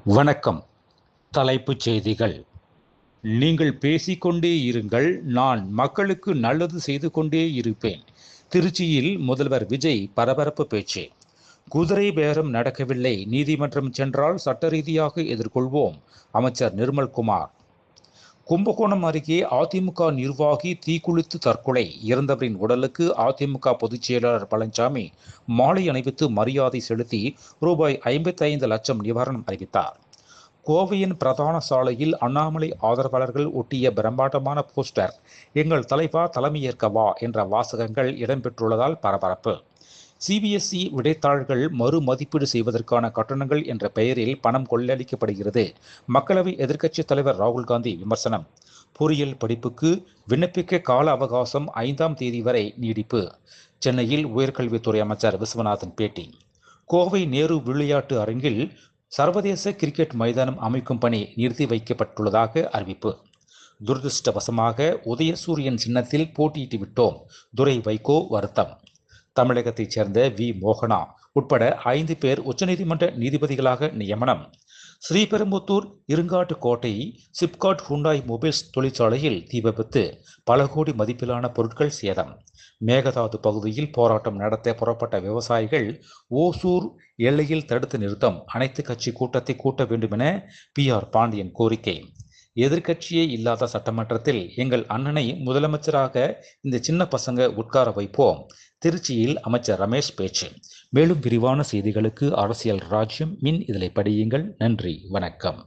வணக்கம். தலைப்புச் செய்திகள். நீங்கள் பேசிக்கொண்டே இருங்கள், நான் மக்களுக்கு நல்லது செய்து கொண்டே இருப்பேன். திருச்சியில் முதல்வர் விஜய் பரபரப்பு பேச்சு. குதிரை பேரம் நடக்கவில்லை, நீதிமன்றம் சென்றால் சட்ட ரீதியாக எதிர்கொள்வோம். அமைச்சர் நிர்மல்குமார். கும்பகோணம் அருகே அதிமுக நிர்வாகி தீக்குளித்து தற்கொலை. இறந்தவரின் உடலுக்கு அதிமுக பொதுச் செயலாளர் பழனிசாமி மாலை அணிவித்து மரியாதை செலுத்தி ரூபாய் 55 லட்சம் நிவாரணம் அறிவித்தார். கோவையின் பிரதான சாலையில் அண்ணாமலை ஆதரவாளர்கள் ஒட்டிய பிரம்மாண்டமான போஸ்டர் எங்கள் தலைவா தலைமையேற்கவா என்ற வாசகங்கள் இடம்பெற்றுள்ளதால் பரபரப்பு. சிபிஎஸ்இ விடைத்தாள்கள் மறுமதிப்பீடு செய்வதற்கான கட்டணங்கள் என்ற பெயரில் பணம் கொள்ளையடிக்கப்படுகிறது. மக்களவை எதிர்க்கட்சித் தலைவர் ராகுல் காந்தி விமர்சனம். பொறியியல் படிப்புக்கு விண்ணப்பிக்க கால அவகாசம் 5ஆம் தேதி வரை நீடிப்பு. சென்னையில் உயர்கல்வித்துறை அமைச்சர் விஸ்வநாதன் பேட்டி. கோவை நேரு விளையாட்டு அரங்கில் சர்வதேச கிரிக்கெட் மைதானம் அமைக்கும் பணி நிறுத்தி வைக்கப்பட்டுள்ளதாக அறிவிப்பு. துரதிருஷ்டவசமாக உதயசூரியன் சின்னத்தில் போட்டியிட்டு விட்டோம். துரை வைகோ வருத்தம். தமிழகத்தைச் சேர்ந்த வி மோகனா உட்பட 5 பேர் உச்சநீதிமன்ற நீதிபதிகளாக நியமனம். ஸ்ரீபெரும்புத்தூர் இருங்காட்டுக்கோட்டை சிப்காட் ஹுண்டாய் மொபைல்ஸ் தொழிற்சாலையில் தீ விபத்து. பல கோடி மதிப்பிலான பொருட்கள் சேதம். மேகதாது பகுதியில் போராட்டம் நடத்த புறப்பட்ட விவசாயிகள் ஓசூர் எல்லையில் தடுத்து நிறுத்தம். அனைத்து கட்சி கூட்டத்தை கூட்ட வேண்டும் என PR பாண்டியன் கோரிக்கை. எதிர்க்கட்சியே இல்லாத சட்டமன்றத்தில் எங்கள் அண்ணனை முதலமைச்சராக இந்த சின்ன பசங்க உட்கார வைப்போம். திருச்சியில் அமைச்சர் ரமேஷ் பேச்சு. மேலும் விரிவான செய்திகளுக்கு அரசியல் ராஜ்யம் மின் இதழை படியுங்கள். நன்றி, வணக்கம்.